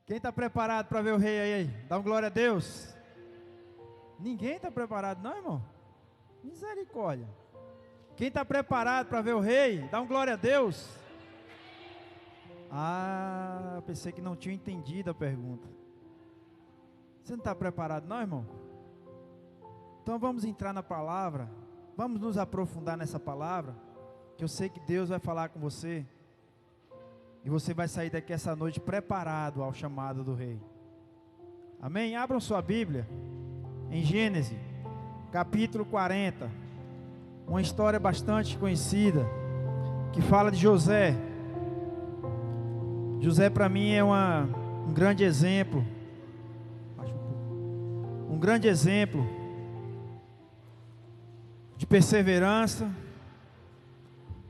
Quem está preparado para ver o rei aí? Dá um glória a Deus. Ninguém está preparado não, irmão? Misericórdia. Quem está preparado para ver o rei? Dá um glória a Deus. Pensei que não tinha entendido a pergunta. Você não está preparado não, irmão? Então vamos entrar na palavra. Vamos nos aprofundar nessa palavra, que eu sei que Deus vai falar com você. E você vai sair daqui essa noite preparado ao chamado do rei. Amém? Abram sua Bíblia em Gênesis, capítulo 40. Uma história bastante conhecida, que fala de José. José para mim é um grande exemplo. Um grande exemplo de perseverança.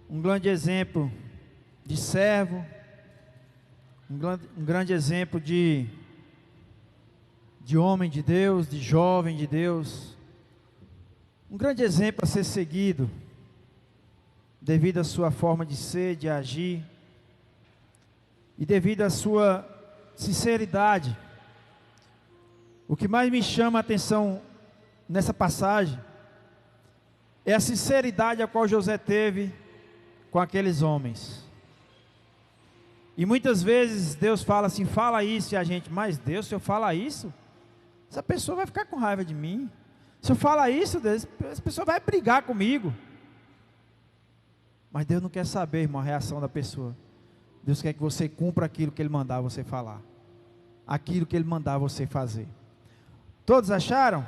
Um grande exemplo de servo. Um grande exemplo de homem de Deus, de jovem de Deus. Um grande exemplo a ser seguido, devido à sua forma de ser, de agir, e devido à sua sinceridade. O que mais me chama a atenção nessa passagem é a sinceridade a qual José teve com aqueles homens. E muitas vezes Deus fala assim, fala isso, e a gente, mas Deus, se eu falar isso, essa pessoa vai ficar com raiva de mim. Se eu falar isso, Deus, essa pessoa vai brigar comigo. Mas Deus não quer saber, irmão, a reação da pessoa. Deus quer que você cumpra aquilo que Ele mandar você falar, aquilo que Ele mandar você fazer. Todos acharam?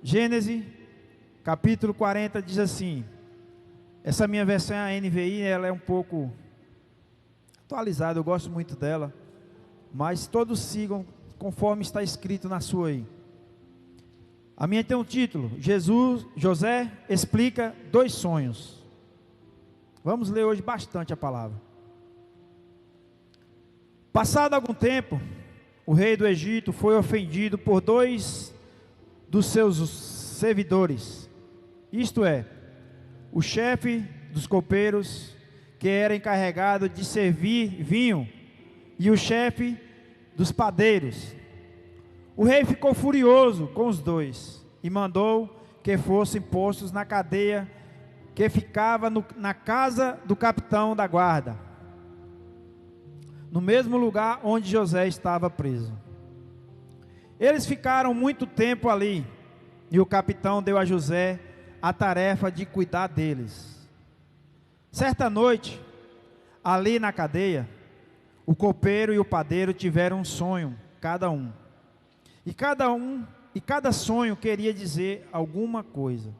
Gênesis, capítulo 40, diz assim. Essa minha versão, a NVI, ela é um pouco atualizada, eu gosto muito dela, mas todos sigam conforme está escrito na sua aí. A minha tem um título: José explica 2 sonhos. Vamos ler hoje bastante a palavra. Passado algum tempo, o rei do Egito foi ofendido por 2 dos seus servidores, isto é, o chefe dos copeiros, que era encarregado de servir vinho, e o chefe dos padeiros. O rei ficou furioso com os 2 e mandou que fossem postos na cadeia que ficava na casa do capitão da guarda, no mesmo lugar onde José estava preso. Eles ficaram muito tempo ali, e o capitão deu a José a tarefa de cuidar deles. Certa noite, ali na cadeia, o copeiro e o padeiro tiveram um sonho, cada um. E cada sonho queria dizer alguma coisa.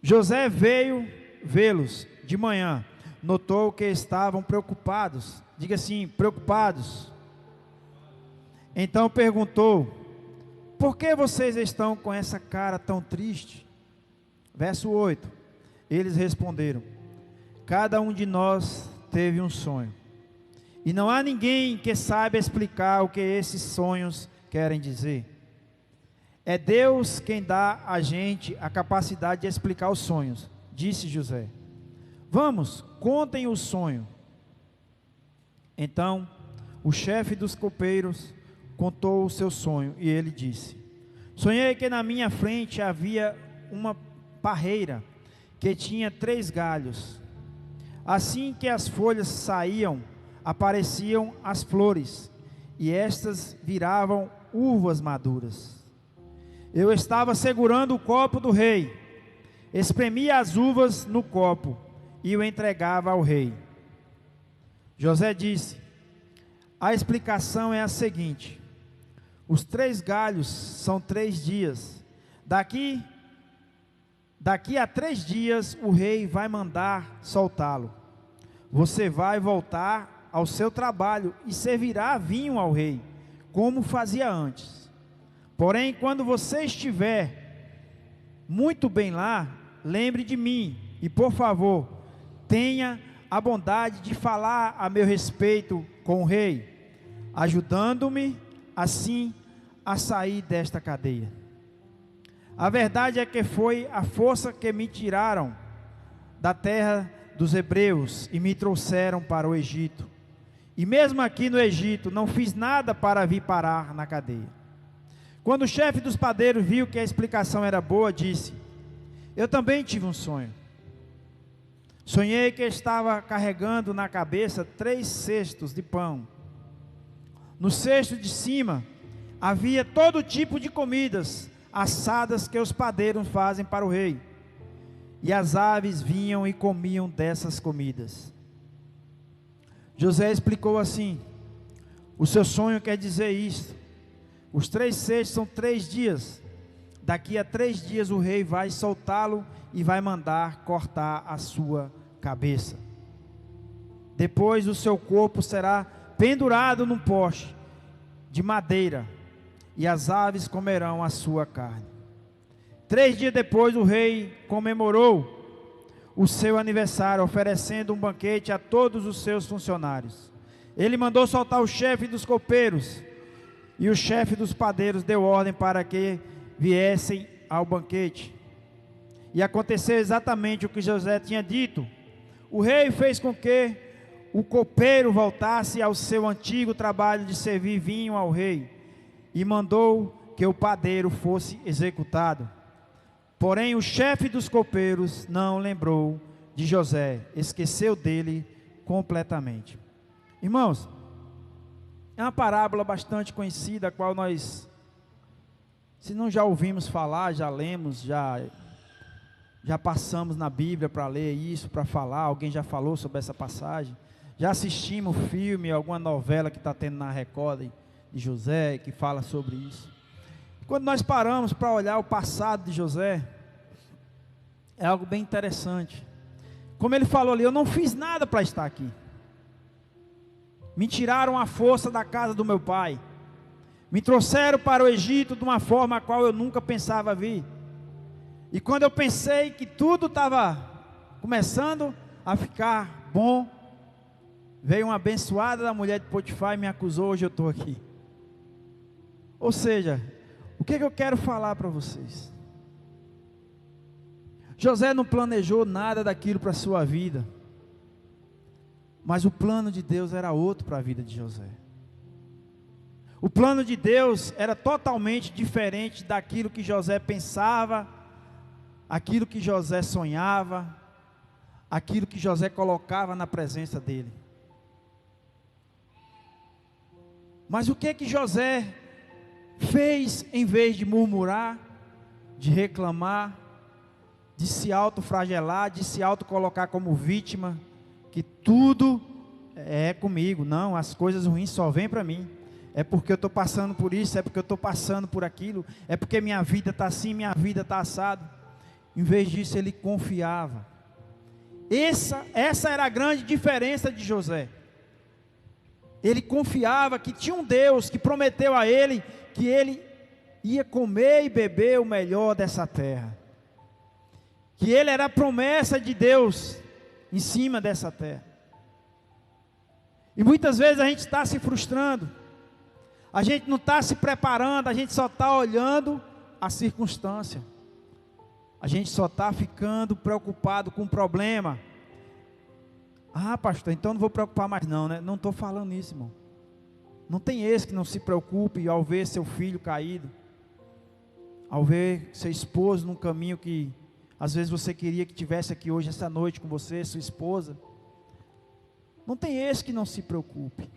José veio vê-los de manhã, notou que estavam preocupados. Diga assim, preocupados. Então perguntou: por que vocês estão com essa cara tão triste? Verso 8. Eles responderam: cada um de nós teve um sonho, e não há ninguém que saiba explicar o que esses sonhos querem dizer. É Deus quem dá a gente a capacidade de explicar os sonhos, disse José. Vamos, contem o sonho. Então, o chefe dos copeiros contou o seu sonho, e ele disse: sonhei que na minha frente havia uma parreira que tinha 3 galhos. Assim que as folhas saíam, apareciam as flores, e estas viravam uvas maduras. Eu estava segurando o copo do rei, espremia as uvas no copo e o entregava ao rei. José disse: a explicação é a seguinte: os 3 galhos são 3 dias. Daqui a 3 dias o rei vai mandar soltá-lo. Você vai voltar ao seu trabalho e servirá vinho ao rei, como fazia antes. Porém, quando você estiver muito bem lá, lembre de mim e, por favor, tenha a bondade de falar a meu respeito com o rei, ajudando-me assim a sair desta cadeia. A verdade é que foi a força que me tiraram da terra dos hebreus e me trouxeram para o Egito. E mesmo aqui no Egito, não fiz nada para vir parar na cadeia. Quando o chefe dos padeiros viu que a explicação era boa, disse: eu também tive um sonho. Sonhei que estava carregando na cabeça 3 cestos de pão. No cesto de cima havia todo tipo de comidas assadas que os padeiros fazem para o rei. E as aves vinham e comiam dessas comidas. José explicou assim: o seu sonho quer dizer isto. Os 3 cestos são 3 dias. Daqui a 3 dias o rei vai soltá-lo e vai mandar cortar a sua cabeça. Depois o seu corpo será pendurado num poste de madeira, e as aves comerão a sua carne. 3 dias depois o rei comemorou o seu aniversário, oferecendo um banquete a todos os seus funcionários. Ele mandou soltar o chefe dos copeiros, e o chefe dos padeiros deu ordem para que viessem ao banquete. E aconteceu exatamente o que José tinha dito. O rei fez com que o copeiro voltasse ao seu antigo trabalho de servir vinho ao rei, e mandou que o padeiro fosse executado. Porém o chefe dos copeiros não lembrou de José, esqueceu dele completamente. Irmãos, é uma parábola bastante conhecida, a qual nós, se não já ouvimos falar, já lemos, já passamos na Bíblia para ler isso, para falar, alguém já falou sobre essa passagem, já assistimos filme, alguma novela que está tendo na Record de José, que fala sobre isso. Quando nós paramos para olhar o passado de José, é algo bem interessante. Como ele falou ali: eu não fiz nada para estar aqui. Me tiraram à força da casa do meu pai. Me trouxeram para o Egito de uma forma a qual eu nunca pensava vir. E quando eu pensei que tudo estava começando a ficar bom, veio uma abençoada da mulher de Potifar e me acusou, hoje eu estou aqui. Ou seja, o que eu quero falar para vocês? José não planejou nada daquilo para a sua vida, mas o plano de Deus era outro para a vida de José. O plano de Deus era totalmente diferente daquilo que José pensava, aquilo que José sonhava, aquilo que José colocava na presença dele. Mas o que José fez em vez de murmurar, de reclamar, de se autoflagelar, de se autocolocar como vítima, que tudo é comigo, não, as coisas ruins só vêm para mim, é porque eu estou passando por isso, é porque eu estou passando por aquilo, é porque minha vida está assim, minha vida está assado. Em vez disso ele confiava. Essa era a grande diferença de José. Ele confiava que tinha um Deus que prometeu a ele que ele ia comer e beber o melhor dessa terra, que ele era a promessa de Deus em cima dessa terra. E muitas vezes a gente está se frustrando, a gente não está se preparando, a gente só está olhando a circunstância, a gente só está ficando preocupado com o problema. Ah, pastor, então não vou preocupar mais não, né? Não estou falando isso, irmão. Não tem esse que não se preocupe ao ver seu filho caído, ao ver seu esposo num caminho que às vezes você queria que tivesse aqui hoje, essa noite com você, sua esposa. Não tem esse que não se preocupe.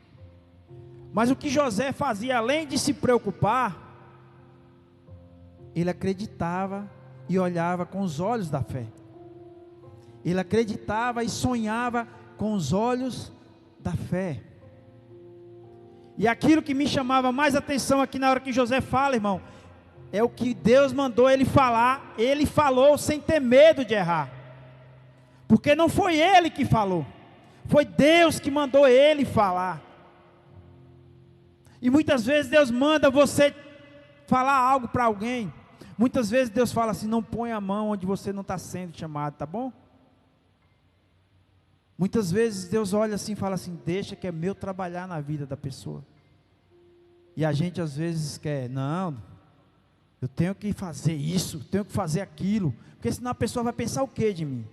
Mas o que José fazia, além de se preocupar, ele acreditava e olhava com os olhos da fé. Ele acreditava e sonhava com os olhos da fé. E aquilo que me chamava mais atenção aqui na hora que José fala, irmão, é o que Deus mandou ele falar. Ele falou sem ter medo de errar, porque não foi ele que falou, foi Deus que mandou ele falar. E muitas vezes Deus manda você falar algo para alguém, muitas vezes Deus fala assim: não põe a mão onde você não está sendo chamado, tá bom? Muitas vezes Deus olha assim e fala assim: deixa que é meu trabalhar na vida da pessoa. E a gente às vezes quer, não, eu tenho que fazer isso, tenho que fazer aquilo, porque senão a pessoa vai pensar o que de mim?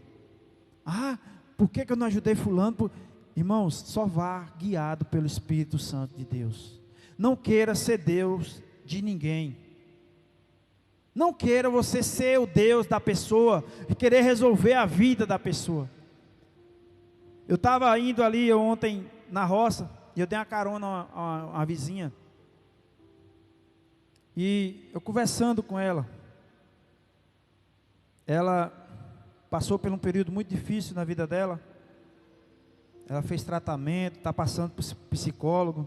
Ah, por que eu não ajudei fulano? Irmãos, só vá guiado pelo Espírito Santo de Deus. Não queira ser Deus de ninguém. Não queira você ser o Deus da pessoa e querer resolver a vida da pessoa. Eu estava indo ali ontem na roça e eu dei uma carona a uma vizinha. E eu conversando com ela, ela passou por um período muito difícil na vida dela. Ela fez tratamento, está passando por psicólogo.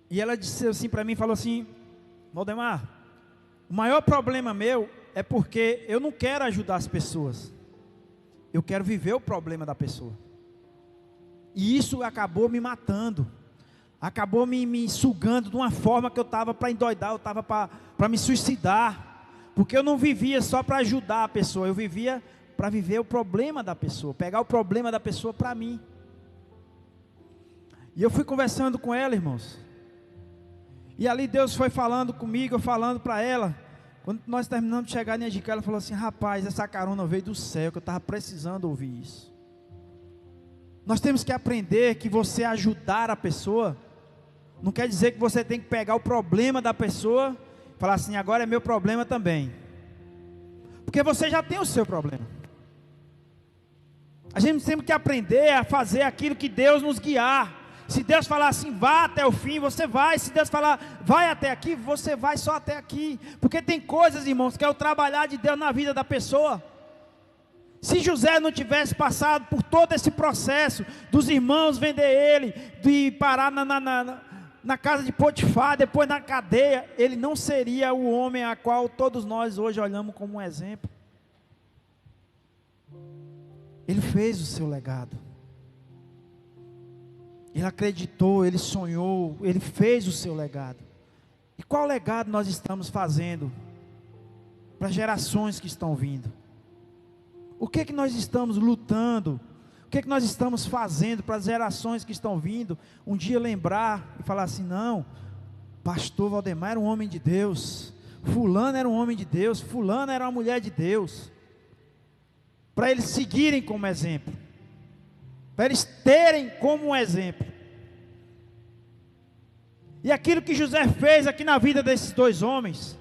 E ela disse assim para mim, falou assim: Valdemar, o maior problema meu é porque eu não quero ajudar as pessoas. Eu quero viver o problema da pessoa. E isso acabou me matando. Acabou me sugando de uma forma que eu estava para endoidar, eu estava para me suicidar. Porque eu não vivia só para ajudar a pessoa, eu vivia para viver o problema da pessoa, pegar o problema da pessoa para mim. E eu fui conversando com ela, irmãos. E ali Deus foi falando comigo, eu falando para ela. Quando nós terminamos de chegar em Angicá, ela falou assim: rapaz, essa carona veio do céu, que eu estava precisando ouvir isso. Nós temos que aprender que você ajudar a pessoa não quer dizer que você tem que pegar o problema da pessoa e falar assim: agora é meu problema também. Porque você já tem o seu problema. A gente tem que aprender a fazer aquilo que Deus nos guiar. Se Deus falar assim, vá até o fim, você vai. Se Deus falar, vai até aqui, você vai só até aqui. Porque tem coisas, irmãos, que é o trabalhar de Deus na vida da pessoa. Se José não tivesse passado por todo esse processo, dos irmãos vender ele, de parar na casa de Potifar, depois na cadeia, ele não seria o homem a qual todos nós hoje olhamos como um exemplo. Ele fez o seu legado. Ele acreditou, ele sonhou, ele fez o seu legado. E qual legado nós estamos fazendo para as gerações que estão vindo? O que nós estamos lutando? O que nós estamos fazendo para as gerações que estão vindo um dia lembrar e falar assim: não, pastor Valdemar era um homem de Deus, fulano era um homem de Deus, fulano era uma mulher de Deus, para eles seguirem como exemplo, para eles terem como um exemplo. E aquilo que José fez aqui na vida desses dois homens,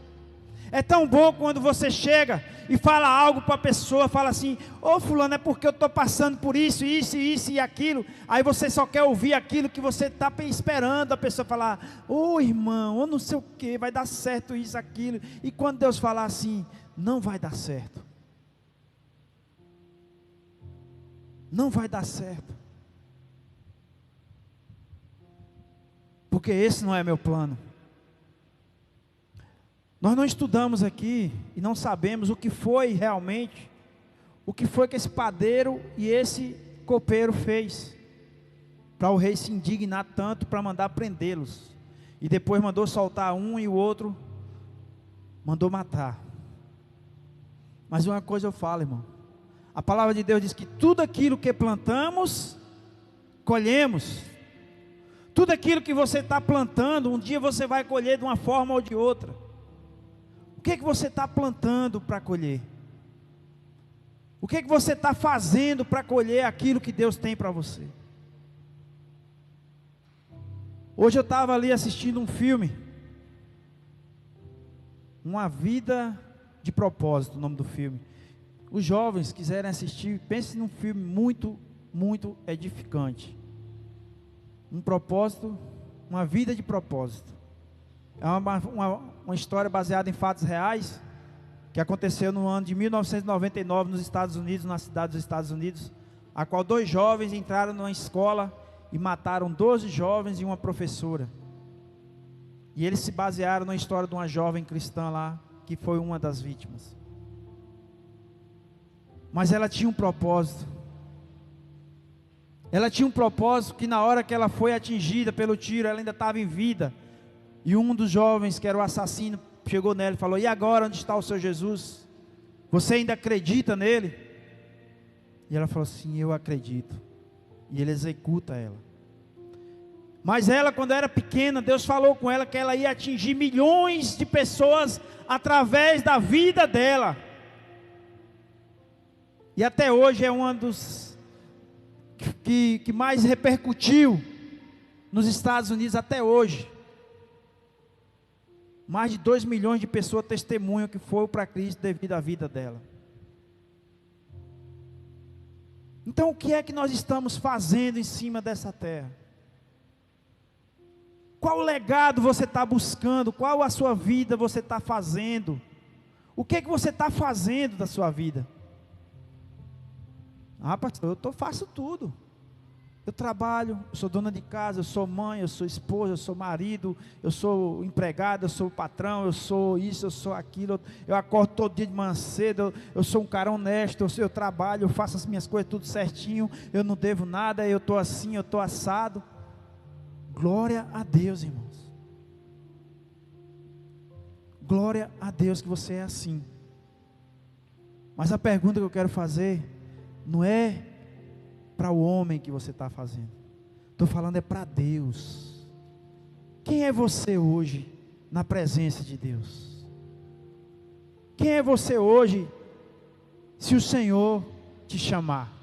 é tão bom quando você chega e fala algo para a pessoa, fala assim: ô fulano, é porque eu estou passando por isso e aquilo. Aí você só quer ouvir aquilo que você está esperando a pessoa falar: ô irmão, ou não sei o que, vai dar certo isso, aquilo. E quando Deus falar assim: não vai dar certo, não vai dar certo, porque esse não é meu plano. Nós não estudamos aqui e não sabemos o que foi realmente, o que foi que esse padeiro e esse copeiro fez, para o rei se indignar tanto para mandar prendê-los, e depois mandou soltar um e o outro mandou matar. Mas uma coisa eu falo, irmão, a palavra de Deus diz que tudo aquilo que plantamos, colhemos. Tudo aquilo que você está plantando, um dia você vai colher de uma forma ou de outra. O que você está plantando para colher? O que você está fazendo para colher aquilo que Deus tem para você? Hoje eu estava ali assistindo um filme, Uma Vida de Propósito, o nome do filme. Os jovens quiserem assistir, pense num filme muito, muito edificante. Um propósito, uma vida de propósito. É uma história baseada em fatos reais, que aconteceu no ano de 1999 nos Estados Unidos, na cidade dos Estados Unidos, a qual 2 jovens entraram numa escola e mataram 12 jovens e uma professora. E eles se basearam na história de uma jovem cristã lá, que foi uma das vítimas. Mas ela tinha um propósito. Ela tinha um propósito que na hora que ela foi atingida pelo tiro, ela ainda estava em vida. E um dos jovens, que era o assassino, chegou nela e falou: e agora, onde está o seu Jesus? Você ainda acredita nele? E ela falou assim: eu acredito. E ele executa ela. Mas ela, quando era pequena, Deus falou com ela que ela ia atingir milhões de pessoas através da vida dela. E até hoje é um dos que mais repercutiu nos Estados Unidos até hoje. Mais de 2 milhões de pessoas testemunham que foram para Cristo devido à vida dela. Então o que é que nós estamos fazendo em cima dessa terra? Qual legado você está buscando? Qual a sua vida você está fazendo? O que é que você está fazendo da sua vida? Ah, pastor, faço tudo. Eu trabalho, eu sou dona de casa, eu sou mãe, eu sou esposa, eu sou marido, eu sou empregado, eu sou patrão, eu sou isso, eu sou aquilo. Eu acordo todo dia de manhã cedo, eu sou um cara honesto, eu trabalho, eu faço as minhas coisas tudo certinho, eu não devo nada, eu estou assim, eu estou assado. Glória a Deus, irmãos. Glória a Deus que você é assim. Mas a pergunta que eu quero fazer não é para o homem que você está fazendo. Estou falando é para Deus. Quem é você hoje na presença de Deus? Quem é você hoje se o Senhor te chamar?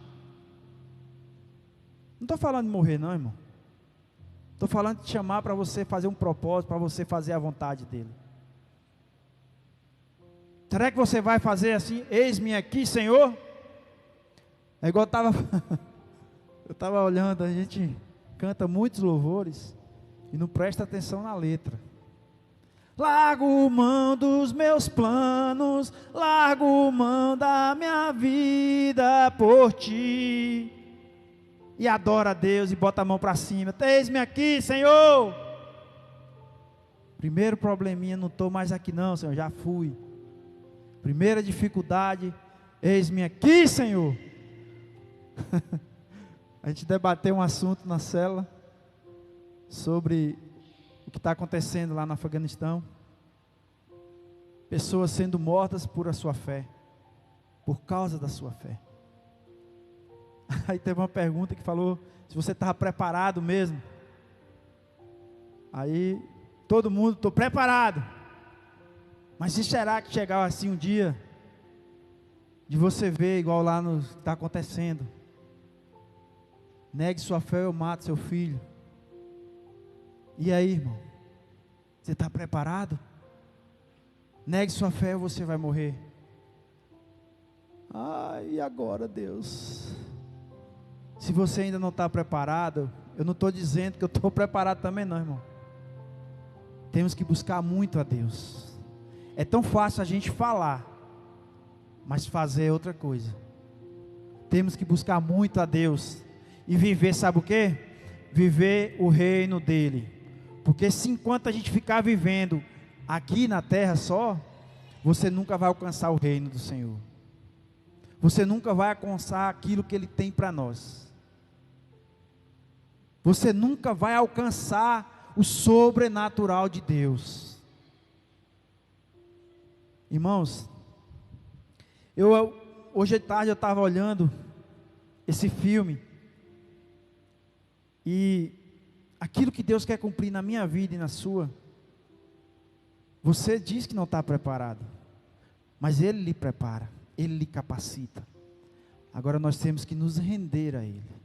Não estou falando de morrer não, irmão. Estou falando de te chamar para você fazer um propósito, para você fazer a vontade dEle. Será que você vai fazer assim, eis-me aqui, Senhor? É igual eu estava olhando, a gente canta muitos louvores e não presta atenção na letra. Largo mão dos meus planos, largo mão da minha vida por ti. E adora a Deus e bota a mão para cima. Eis-me aqui, Senhor. Primeiro probleminha, não estou mais aqui não, Senhor, já fui. Primeira dificuldade, eis-me aqui, Senhor. A gente debateu um assunto na célula sobre o que está acontecendo lá no Afeganistão. Pessoas sendo mortas por a sua fé, por causa da sua fé. Aí teve uma pergunta que falou se você estava preparado mesmo. Aí todo mundo, estou preparado. Mas se será que chegar assim um dia de você ver igual lá no que está acontecendo? Negue sua fé ou mate seu filho. E aí, irmão? Você está preparado? Negue sua fé ou você vai morrer. E agora, Deus? Se você ainda não está preparado, eu não estou dizendo que eu estou preparado também não, irmão. Temos que buscar muito a Deus. É tão fácil a gente falar, mas fazer é outra coisa. Temos que buscar muito a Deus e viver, sabe o quê? Viver o reino dele. Porque se enquanto a gente ficar vivendo aqui na terra só, você nunca vai alcançar o reino do Senhor. Você nunca vai alcançar aquilo que ele tem para nós. Você nunca vai alcançar o sobrenatural de Deus. Irmãos, hoje de tarde eu estava olhando esse filme, e aquilo que Deus quer cumprir na minha vida e na sua, você diz que não está preparado, mas Ele lhe prepara, Ele lhe capacita. Agora nós temos que nos render a Ele.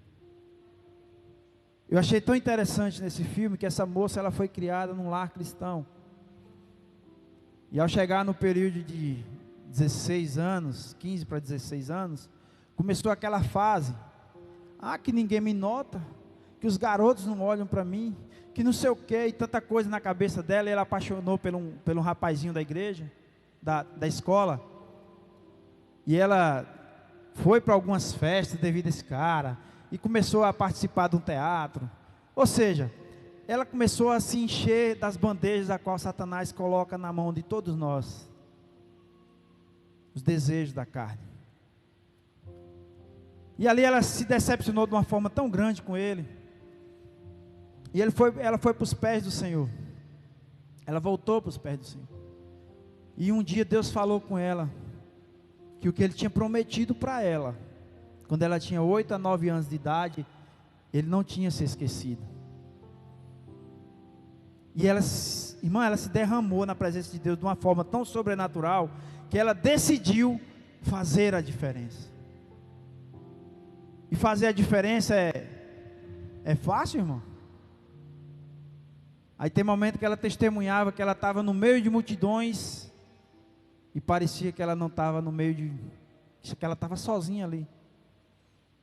Eu achei tão interessante nesse filme que essa moça, ela foi criada num lar cristão. E ao chegar no período de 16 anos, 15 para 16 anos, começou aquela fase, que ninguém me nota, que os garotos não olham para mim, que não sei o que, e tanta coisa na cabeça dela. E ela apaixonou por um rapazinho da igreja, da escola, e ela foi para algumas festas devido a esse cara, e começou a participar de um teatro. Ou seja, ela começou a se encher das bandejas a qual Satanás coloca na mão de todos nós, os desejos da carne. E ali ela se decepcionou de uma forma tão grande com ele, e ela foi para os pés do Senhor. Ela voltou para os pés do Senhor. E um dia Deus falou com ela que o que Ele tinha prometido para ela, quando ela tinha 8 a 9 anos de idade, Ele não tinha se esquecido. E ela se derramou na presença de Deus de uma forma tão sobrenatural, que ela decidiu fazer a diferença. E fazer a diferença é fácil, irmão? Aí tem momento que ela testemunhava que ela estava no meio de multidões e parecia que ela não estava no meio de... que ela estava sozinha ali.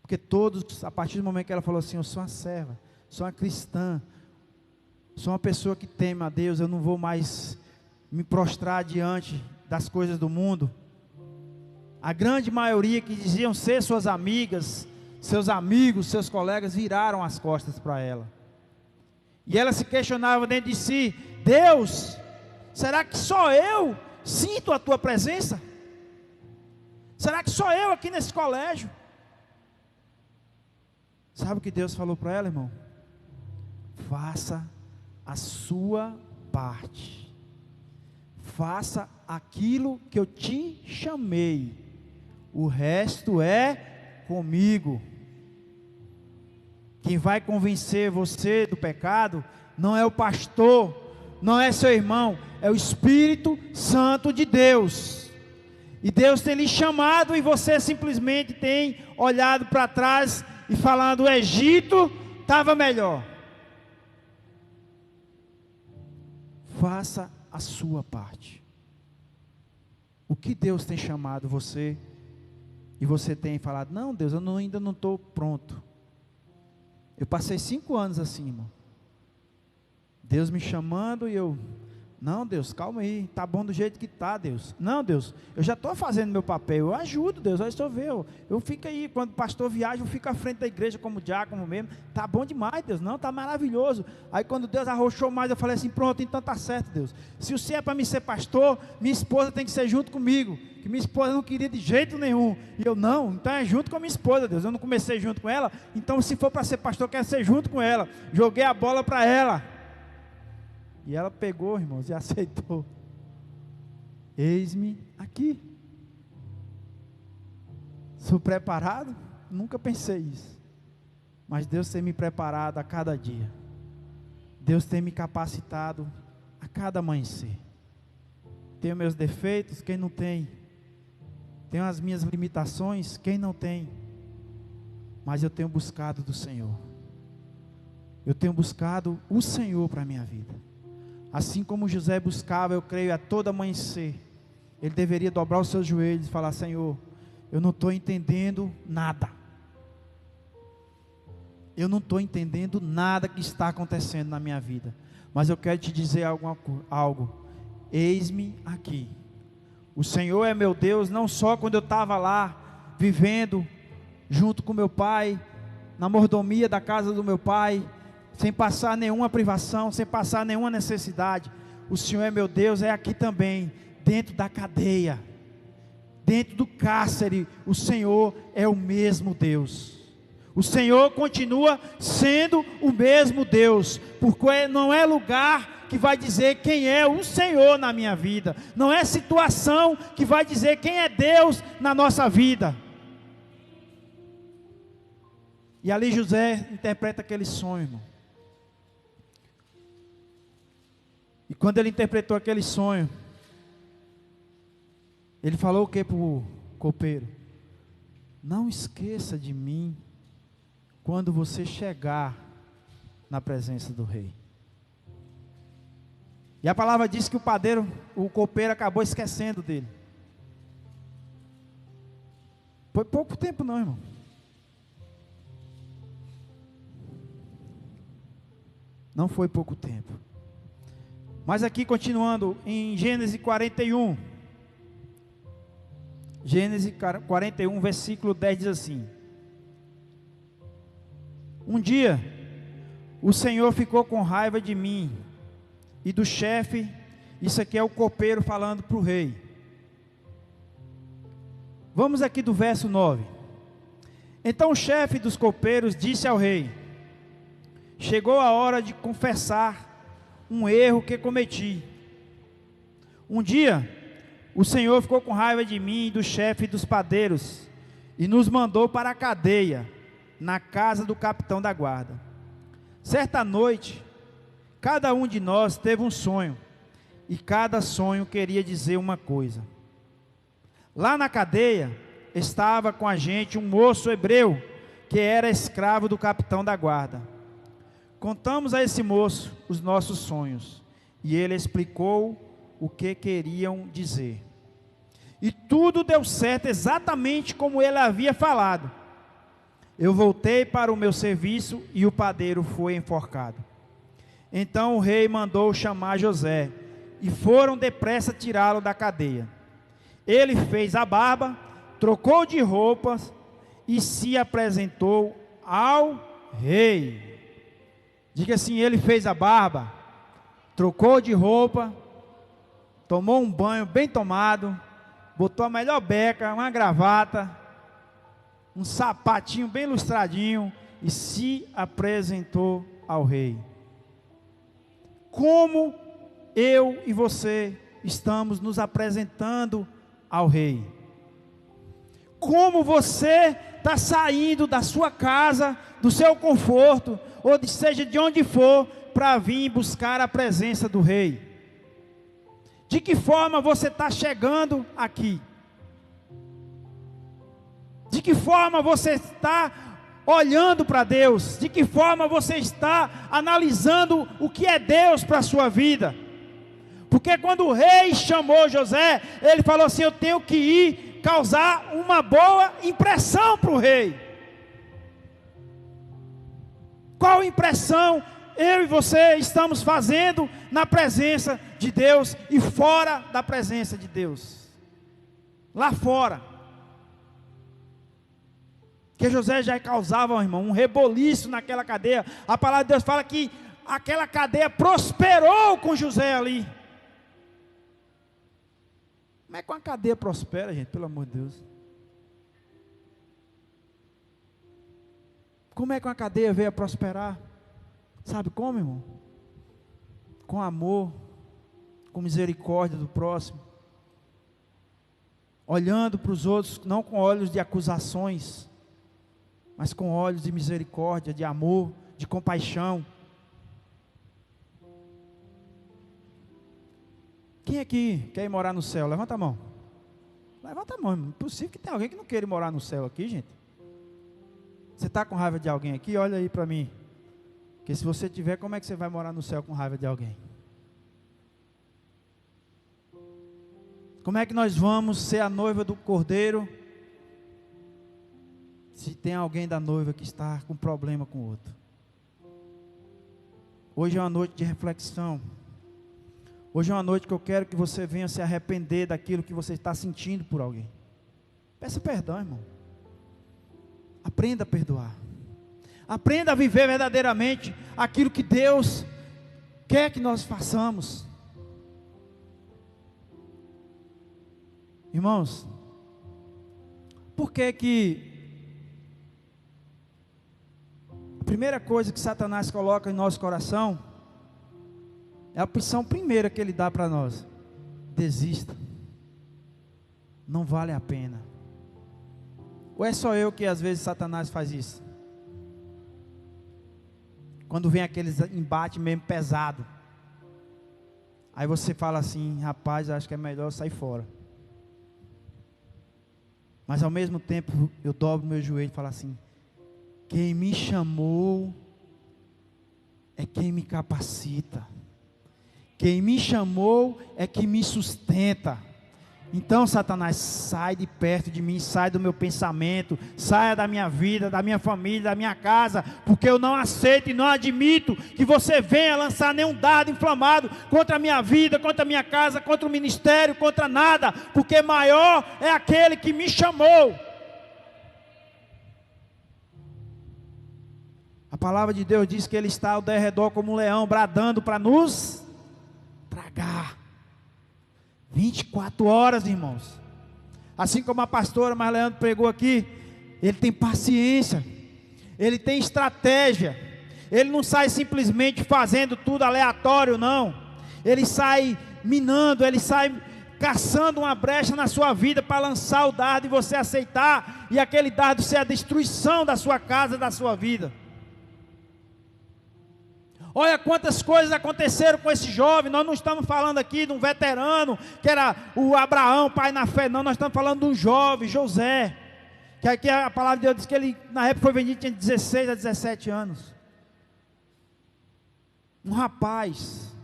Porque todos, a partir do momento que ela falou assim, eu sou uma serva, sou uma cristã, sou uma pessoa que teme a Deus, eu não vou mais me prostrar diante das coisas do mundo. A grande maioria que diziam ser suas amigas, seus amigos, seus colegas, viraram as costas para ela. E ela se questionava dentro de si: Deus, será que só eu sinto a tua presença? Será que só eu aqui nesse colégio? Sabe o que Deus falou para ela, irmão? Faça a sua parte. Faça aquilo que eu te chamei. O resto é comigo. Quem vai convencer você do pecado não é o pastor, não é seu irmão, é o Espírito Santo de Deus. E Deus tem lhe chamado e você simplesmente tem olhado para trás e falando: o Egito estava melhor. Faça a sua parte. O que Deus tem chamado você e você tem falado: não, Deus, eu ainda não estou pronto. Eu passei 5 anos assim, irmão. Deus me chamando e eu: não, Deus, calma aí, tá bom do jeito que tá, Deus. Não, Deus, eu já estou fazendo meu papel, eu ajudo, Deus, olha só, eu fico aí, quando o pastor viaja, eu fico à frente da igreja como diácono mesmo, tá bom demais, Deus, não, tá maravilhoso. Aí quando Deus arrochou mais, eu falei assim: pronto, então tá certo, Deus. Se você é para mim ser pastor, minha esposa tem que ser junto comigo, que minha esposa não queria de jeito nenhum. E eu: não, então é junto com a minha esposa, Deus. Eu não comecei junto com ela, então se for para ser pastor, eu quero ser junto com ela. Joguei a bola para ela. E ela pegou, irmãos, e aceitou. Eis-me aqui. Sou preparado? Nunca pensei isso. Mas Deus tem me preparado a cada dia. Deus tem me capacitado a cada amanhecer. Tenho meus defeitos, quem não tem? Tenho as minhas limitações, quem não tem? Mas eu tenho buscado do Senhor. Eu tenho buscado o Senhor para a minha vida. Assim como José buscava, eu creio, a todo amanhecer, ele deveria dobrar os seus joelhos e falar: Senhor, eu não estou entendendo nada. Eu não estou entendendo nada que está acontecendo na minha vida. Mas eu quero te dizer algo. Eis-me aqui. O Senhor é meu Deus, não só quando eu estava lá, vivendo, junto com meu pai, na mordomia da casa do meu pai, sem passar nenhuma privação, sem passar nenhuma necessidade. O Senhor é meu Deus, é aqui também, dentro da cadeia, dentro do cárcere, o Senhor é o mesmo Deus. O Senhor continua sendo o mesmo Deus, porque não é lugar que vai dizer quem é o Senhor na minha vida, não é situação que vai dizer quem é Deus na nossa vida. E ali José interpreta aquele sonho, irmão. E quando ele interpretou aquele sonho, ele falou o que para o copeiro? Não esqueça de mim quando você chegar na presença do rei. E a palavra diz que o copeiro acabou esquecendo dele. Foi pouco tempo não, irmão. Não foi pouco tempo. Mas aqui continuando em Gênesis 41. Gênesis 41, versículo 10 diz assim: um dia o Senhor ficou com raiva de mim e do chefe. Isso aqui é o copeiro falando para o rei. Vamos aqui do verso 9. Então o chefe dos copeiros disse ao rei: chegou a hora de confessar um erro que cometi. Um dia o Senhor ficou com raiva de mim e do chefe dos padeiros e nos mandou para a cadeia, na casa do capitão da guarda. Certa noite, cada um de nós teve um sonho, e cada sonho queria dizer uma coisa. Lá na cadeia estava com a gente um moço hebreu que era escravo do capitão da guarda. Contamos a esse moço os nossos sonhos, e ele explicou o que queriam dizer. E tudo deu certo exatamente como ele havia falado. Eu voltei para o meu serviço e o padeiro foi enforcado. Então o rei mandou chamar José, e foram depressa tirá-lo da cadeia. Ele fez a barba, trocou de roupas e se apresentou ao rei. Diga assim: ele fez a barba, trocou de roupa, tomou um banho bem tomado, botou a melhor beca, uma gravata, um sapatinho bem lustradinho e se apresentou ao rei. Como eu e você estamos nos apresentando ao rei? Como você está saindo da sua casa, do seu conforto, ou seja de onde for, para vir buscar a presença do rei? De que forma você está chegando aqui? De que forma você está olhando para Deus? De que forma você está analisando o que é Deus para a sua vida? Porque quando o rei chamou José, ele falou assim: eu tenho que ir causar uma boa impressão para o rei. Qual impressão eu e você estamos fazendo na presença de Deus e fora da presença de Deus? Lá fora. Que José já causava, irmão, um reboliço naquela cadeia. A palavra de Deus fala que aquela cadeia prosperou com José ali. Como é que uma cadeia prospera, gente? Pelo amor de Deus. Como é que uma cadeia veio a prosperar? Sabe como, irmão? Com amor, com misericórdia do próximo, olhando para os outros, não com olhos de acusações, mas com olhos de misericórdia, de amor, de compaixão. Quem aqui quer ir morar no céu? Levanta a mão. Levanta a mão, irmão. Não é possível que tenha alguém que não queira ir morar no céu aqui, gente. Você está com raiva de alguém aqui? Olha aí para mim. Porque se você tiver, como é que você vai morar no céu com raiva de alguém? Como é que nós vamos ser a noiva do Cordeiro se tem alguém da noiva que está com problema com o outro? Hoje é uma noite de reflexão. Hoje é uma noite que eu quero que você venha se arrepender daquilo que você está sentindo por alguém. Peça perdão, irmão. Aprenda a perdoar. Aprenda a viver verdadeiramente aquilo que Deus quer que nós façamos. Irmãos, por que a primeira coisa que Satanás coloca em nosso coração é a opção primeira que ele dá para nós: desista, não vale a pena. Ou é só eu que às vezes Satanás faz isso? Quando vem aqueles embates mesmo pesado, aí você fala assim: rapaz, acho que é melhor eu sair fora. Mas ao mesmo tempo eu dobro meu joelho e falo assim: quem me chamou é quem me capacita. Quem me chamou é que me sustenta. Então, Satanás, sai de perto de mim, sai do meu pensamento, saia da minha vida, da minha família, da minha casa, porque eu não aceito e não admito que você venha lançar nenhum dardo inflamado contra a minha vida, contra a minha casa, contra o ministério, contra nada, porque maior é aquele que me chamou. A palavra de Deus diz que Ele está ao derredor como um leão, bradando para nos tragar. 24 horas, irmãos. Assim como a pastora Marleandro pregou aqui, ele tem paciência, ele tem estratégia, ele não sai simplesmente fazendo tudo aleatório, não. Ele sai minando, ele sai caçando uma brecha na sua vida para lançar o dardo e você aceitar, e aquele dardo ser a destruição da sua casa, da sua vida. Olha quantas coisas aconteceram com esse jovem. Nós não estamos falando aqui de um veterano, que era o Abraão, pai na fé, não. Nós estamos falando de um jovem, José, Que aqui a palavra de Deus diz que ele, na época, foi vendido, tinha 16 a 17 anos. Um rapaz,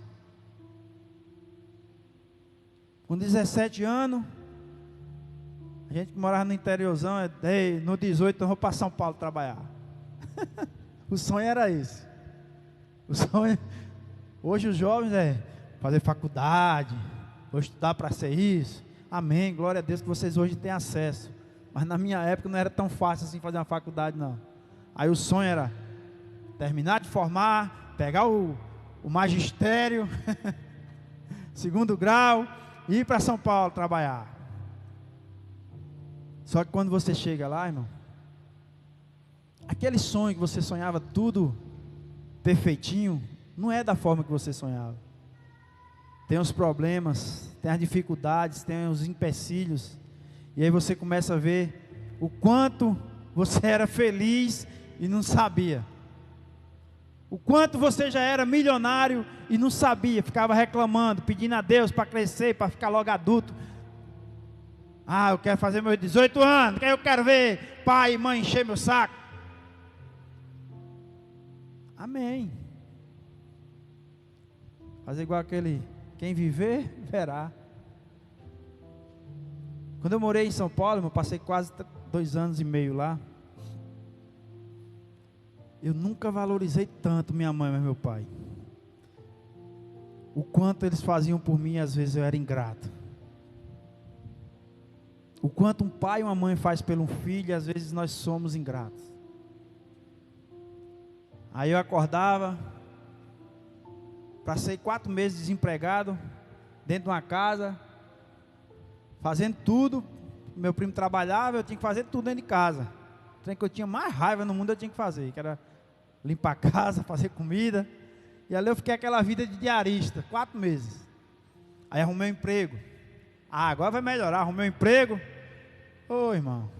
com 17 anos, a gente que morava no interiorzão, no 18 eu vou para São Paulo trabalhar. O sonho era esse. O sonho, hoje os jovens fazer faculdade, vou estudar para ser isso. Amém, glória a Deus que vocês hoje têm acesso. Mas na minha época não era tão fácil assim fazer uma faculdade, não. Aí o sonho era terminar de formar, pegar o magistério, segundo grau, e ir para São Paulo trabalhar. Só que quando você chega lá, irmão, aquele sonho que você sonhava tudo perfeitinho, não é da forma que você sonhava. Tem os problemas, tem as dificuldades, tem os empecilhos. E aí você começa a ver o quanto você era feliz e não sabia. O quanto você já era milionário e não sabia, ficava reclamando, pedindo a Deus para crescer, para ficar logo adulto. Eu quero fazer meus 18 anos, que eu quero ver pai e mãe encher meu saco. Amém. Fazer igual aquele, quem viver, verá. Quando eu morei em São Paulo, eu passei quase 2 anos e meio lá. Eu nunca valorizei tanto minha mãe e meu pai. O quanto eles faziam por mim, às vezes eu era ingrato. O quanto um pai e uma mãe faz pelo filho, às vezes nós somos ingratos. Aí eu acordava, passei 4 meses desempregado, dentro de uma casa, fazendo tudo. Meu primo trabalhava, eu tinha que fazer tudo dentro de casa. O trem que eu tinha mais raiva no mundo eu tinha que fazer, que era limpar a casa, fazer comida. E ali eu fiquei aquela vida de diarista, 4 meses. Aí arrumei um emprego. Agora vai melhorar, arrumei um emprego. Ô irmão,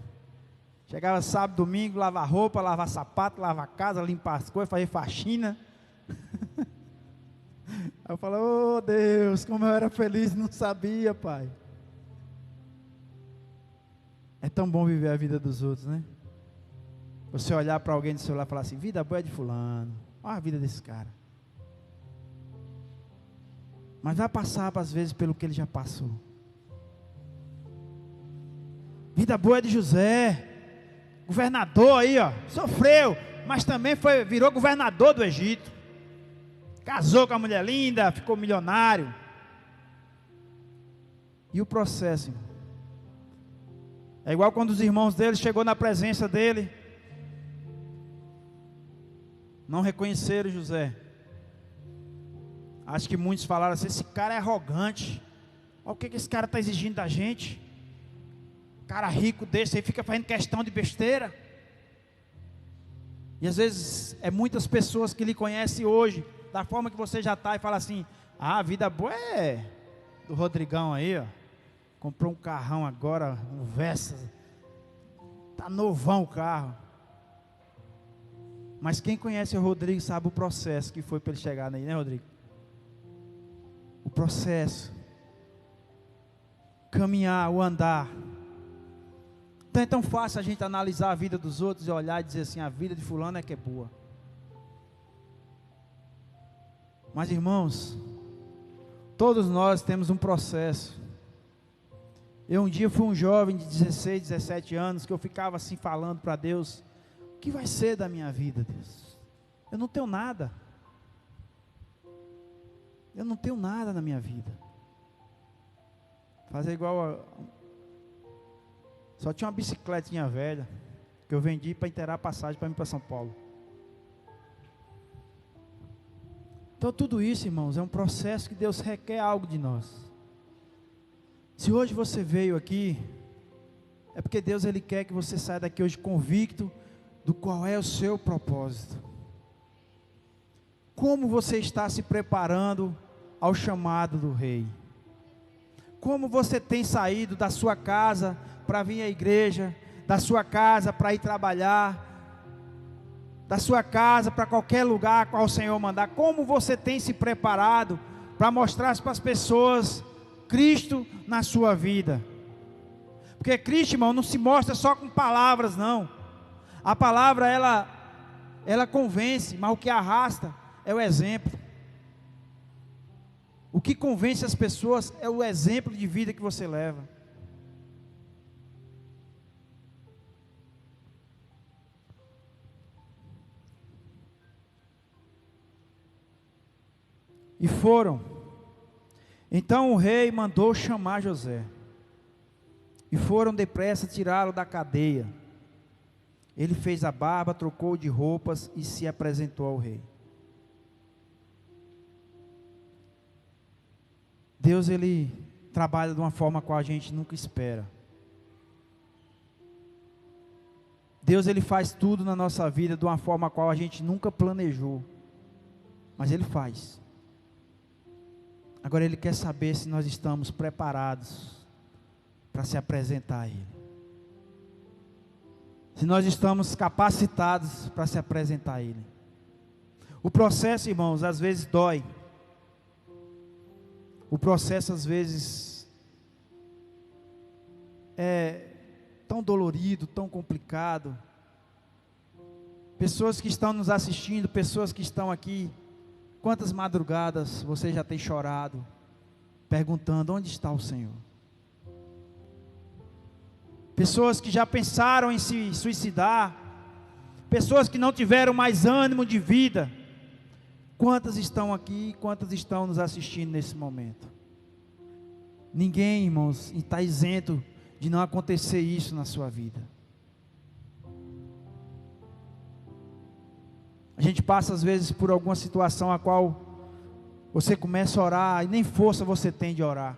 chegava sábado, domingo, lavar roupa, lavar sapato, lavar casa, limpar as coisas, fazer faxina. Aí eu falei, ô Deus, como eu era feliz, não sabia, pai. É tão bom viver a vida dos outros, né? Você olhar para alguém do seu lado e falar assim, vida boa é de fulano, olha a vida desse cara. Mas vai passar às vezes pelo que ele já passou. Vida boa é de José, governador aí, sofreu, mas também virou governador do Egito. Casou com a mulher linda, ficou milionário. E o processo, irmão? É igual quando os irmãos dele chegou na presença dele, não reconheceram José. Acho que muitos falaram assim, esse cara é arrogante, olha o que esse cara está exigindo da gente. Cara rico desse aí fica fazendo questão de besteira. E às vezes é muitas pessoas que lhe conhecem hoje, da forma que você já está, e fala assim, a vida boa é do Rodrigão aí, comprou um carrão agora, um Versa, tá novão o carro. Mas quem conhece o Rodrigo sabe o processo que foi para ele chegar aí, né, Rodrigo? O processo, caminhar, o andar. Então é tão fácil a gente analisar a vida dos outros e olhar e dizer assim, a vida de fulano é que é boa. Mas irmãos, todos nós temos um processo. Eu um dia fui um jovem de 16, 17 anos, que eu ficava assim falando para Deus, o que vai ser da minha vida, Deus? Eu não tenho nada. Eu não tenho nada na minha vida. Fazer igual só tinha uma bicicletinha velha, que eu vendi para inteirar a passagem para ir para São Paulo. Então tudo isso, irmãos, é um processo que Deus requer algo de nós. Se hoje você veio aqui, é porque Deus ele quer que você saia daqui hoje convicto do qual é o seu propósito. Como você está se preparando ao chamado do Rei? Como você tem saído da sua casa para vir à igreja, da sua casa para ir trabalhar, da sua casa para qualquer lugar qual o Senhor mandar? Como você tem se preparado para mostrar para as pessoas Cristo na sua vida? Porque Cristo, irmão, não se mostra só com palavras, não. A palavra, ela convence, mas o que arrasta é o exemplo. O que convence as pessoas é o exemplo de vida que você leva. E foram. Então o rei mandou chamar José. E foram depressa tirá-lo da cadeia. Ele fez a barba, trocou de roupas e se apresentou ao rei. Deus, Ele trabalha de uma forma qual a gente nunca espera. Deus, Ele faz tudo na nossa vida de uma forma qual a gente nunca planejou. Mas Ele faz. Agora Ele quer saber se nós estamos preparados para se apresentar a Ele. Se nós estamos capacitados para se apresentar a Ele. O processo, irmãos, às vezes dói. O processo às vezes é tão dolorido, tão complicado. Pessoas que estão nos assistindo, pessoas que estão aqui, quantas madrugadas você já tem chorado, perguntando: onde está o Senhor? Pessoas que já pensaram em se suicidar, pessoas que não tiveram mais ânimo de vida. Quantas estão aqui, quantas estão nos assistindo nesse momento? Ninguém, irmãos, está isento de não acontecer isso na sua vida. A gente passa às vezes por alguma situação a qual você começa a orar e nem força você tem de orar.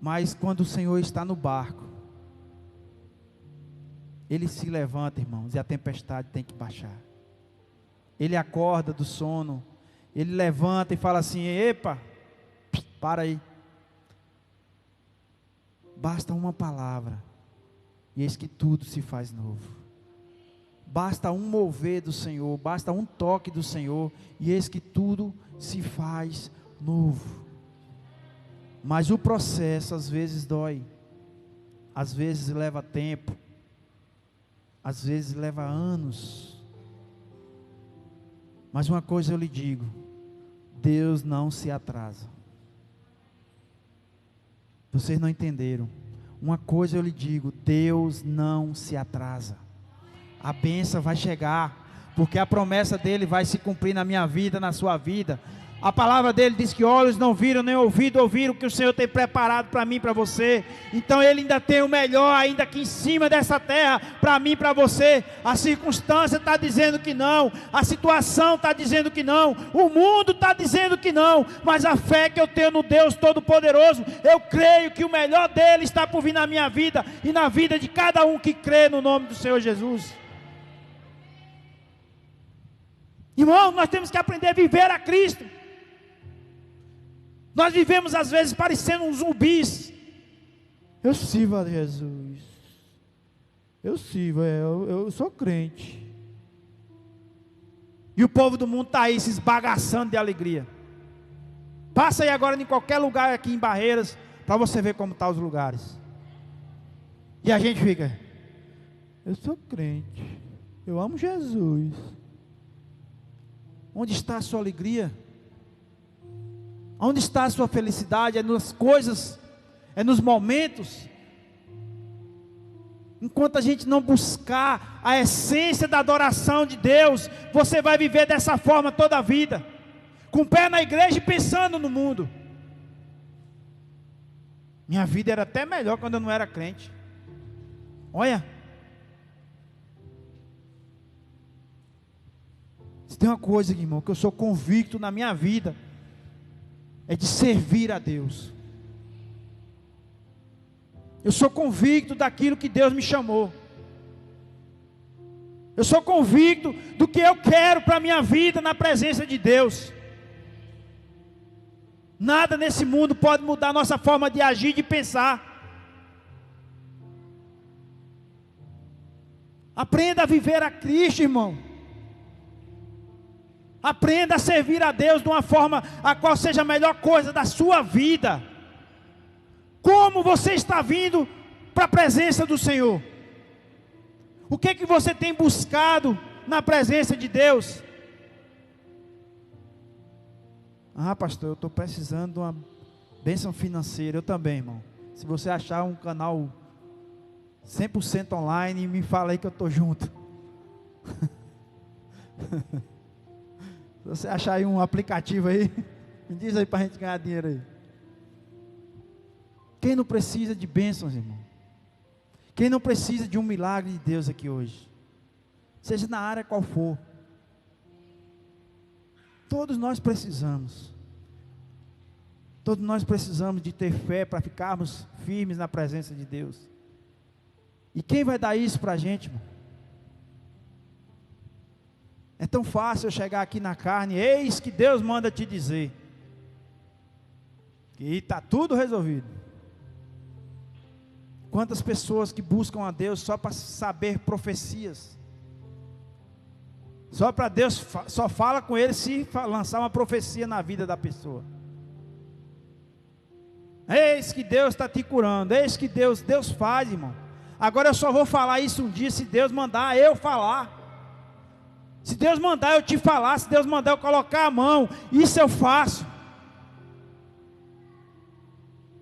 Mas quando o Senhor está no barco, Ele se levanta, irmãos, e a tempestade tem que baixar. Ele acorda do sono, Ele levanta e fala assim: epa, para aí. Basta uma palavra, e eis que tudo se faz novo. Basta um mover do Senhor, basta um toque do Senhor, e eis que tudo se faz novo. Mas o processo às vezes dói, às vezes leva tempo, às vezes leva anos. Mas uma coisa eu lhe digo: Deus não se atrasa. Vocês não entenderam. Uma coisa eu lhe digo: Deus não se atrasa. A bênção vai chegar, porque a promessa dele vai se cumprir na minha vida, na sua vida. A palavra dele diz que olhos não viram, nem ouvido ouviram o que o Senhor tem preparado para mim e para você. Então Ele ainda tem o melhor, ainda aqui em cima dessa terra, para mim e para você. A circunstância está dizendo que não, a situação está dizendo que não, o mundo está dizendo que não, mas a fé que eu tenho no Deus Todo-Poderoso, eu creio que o melhor dele está por vir na minha vida e na vida de cada um que crê no nome do Senhor Jesus. Irmão, nós temos que aprender a viver a Cristo. Nós vivemos às vezes parecendo uns zumbis. Eu sirvo a Jesus. Eu sirvo, eu sou crente. E o povo do mundo está aí se esbagaçando de alegria. Passa aí agora em qualquer lugar aqui em Barreiras, para você ver como estão os lugares. E a gente fica: eu sou crente, eu amo Jesus. Onde está a sua alegria? Onde está a sua felicidade? É nas coisas, é nos momentos. Enquanto a gente não buscar a essência da adoração de Deus, você vai viver dessa forma toda a vida, com o pé na igreja e pensando no mundo. Minha vida era até melhor quando eu não era crente. Olha, se tem uma coisa, irmão, que eu sou convicto na minha vida, é de servir a Deus. Eu sou convicto daquilo que Deus me chamou. Eu sou convicto do que eu quero para a minha vida na presença de Deus. Nada nesse mundo pode mudar a nossa forma de agir e de pensar. Aprenda a viver a Cristo, irmão. Aprenda a servir a Deus de uma forma a qual seja a melhor coisa da sua vida. Como você está vindo para a presença do Senhor? O que é que você tem buscado na presença de Deus? Ah, pastor, eu estou precisando de uma bênção financeira. Eu também, irmão. Se você achar um canal 100% online, me fala aí que eu estou junto. Se você achar aí um aplicativo aí, me diz aí para a gente ganhar dinheiro aí. Quem não precisa de bênçãos, irmão? Quem não precisa de um milagre de Deus aqui hoje? Seja na área qual for. Todos nós precisamos. Todos nós precisamos de ter fé para ficarmos firmes na presença de Deus. E quem vai dar isso para a gente, irmão? É tão fácil eu chegar aqui na carne, eis que Deus manda te dizer. E está tudo resolvido. Quantas pessoas que buscam a Deus só para saber profecias. Só para Deus, só fala com ele se lançar uma profecia na vida da pessoa. Eis que Deus está te curando, eis que Deus faz, irmão. Agora eu só vou falar isso um dia se Deus mandar eu falar. Se Deus mandar eu te falar, se Deus mandar eu colocar a mão, isso eu faço.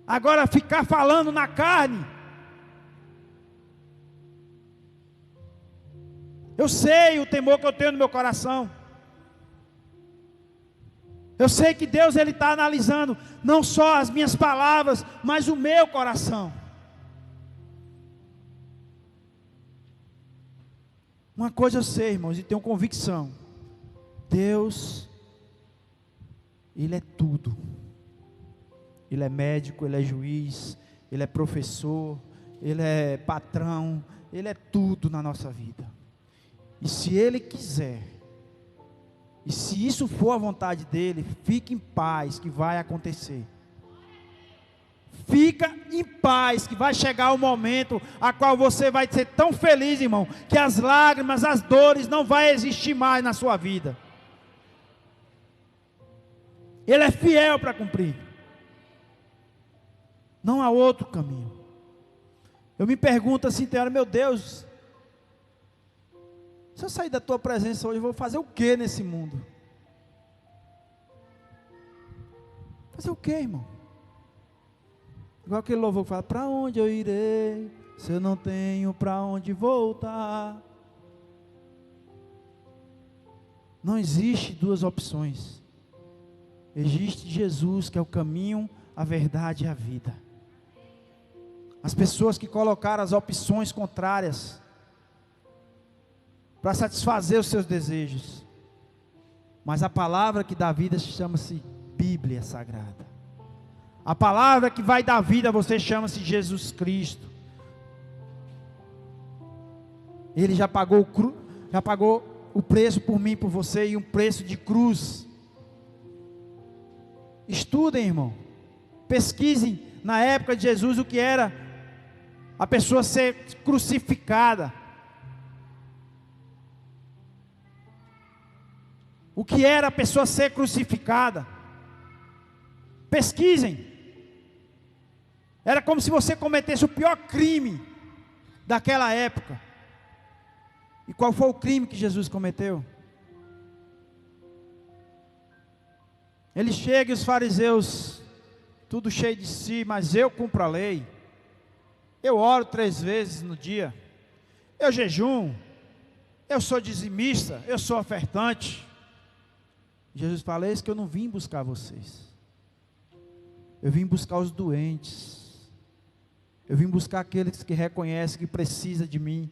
Agora ficar falando na carne, eu sei o temor que eu tenho no meu coração. Eu sei que Deus ele está analisando não só as minhas palavras, mas o meu coração. Uma coisa eu sei, irmãos, e tenho convicção: Deus, Ele é tudo. Ele é médico, Ele é juiz, Ele é professor, Ele é patrão, Ele é tudo na nossa vida. E se Ele quiser, e se isso for a vontade dEle, fique em paz que vai acontecer. Fica em paz que vai chegar o momento a qual você vai ser tão feliz, irmão, que as lágrimas, as dores não vai existir mais na sua vida. Ele é fiel para cumprir. Não há outro caminho. Eu me pergunto assim, tem hora, meu Deus, se eu sair da tua presença hoje, eu vou fazer o que nesse mundo? Fazer o que, irmão? Igual aquele louvor que fala: para onde eu irei, se eu não tenho para onde voltar? Não existe duas opções. Existe Jesus, que é o caminho, a verdade e a vida. As pessoas que colocaram as opções contrárias para satisfazer os seus desejos. Mas a palavra que dá vida chama-se Bíblia Sagrada. A palavra que vai dar vida a você chama-se Jesus Cristo. Ele já pagou o preço por mim, por você, e um preço de cruz. Estudem, irmão. Pesquisem na época de Jesus o que era a pessoa ser crucificada. O que era a pessoa ser crucificada? Pesquisem. Era como se você cometesse o pior crime daquela época. E qual foi o crime que Jesus cometeu? Ele chega e os fariseus, tudo cheio de si: mas eu cumpro a lei, eu oro 3 vezes no dia, eu jejum, eu sou dizimista, eu sou ofertante. Jesus fala: eis que eu não vim buscar vocês, eu vim buscar os doentes. Eu vim buscar aqueles que reconhecem que precisa de mim.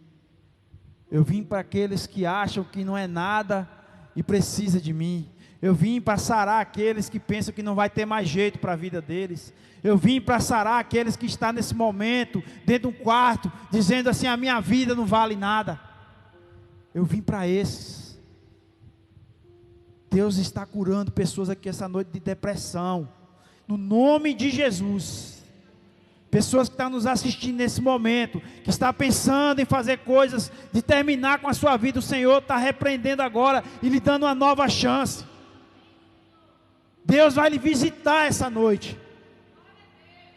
Eu vim para aqueles que acham que não é nada e precisa de mim. Eu vim para sarar aqueles que pensam que não vai ter mais jeito para a vida deles. Eu vim para sarar aqueles que estão nesse momento, dentro de um quarto, dizendo assim: a minha vida não vale nada. Eu vim para esses. Deus está curando pessoas aqui essa noite de depressão, no nome de Jesus. Pessoas que estão nos assistindo nesse momento, que está pensando em fazer coisas, de terminar com a sua vida, o Senhor está repreendendo agora e lhe dando uma nova chance. Deus vai lhe visitar essa noite.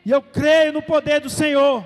E eu creio no poder do Senhor.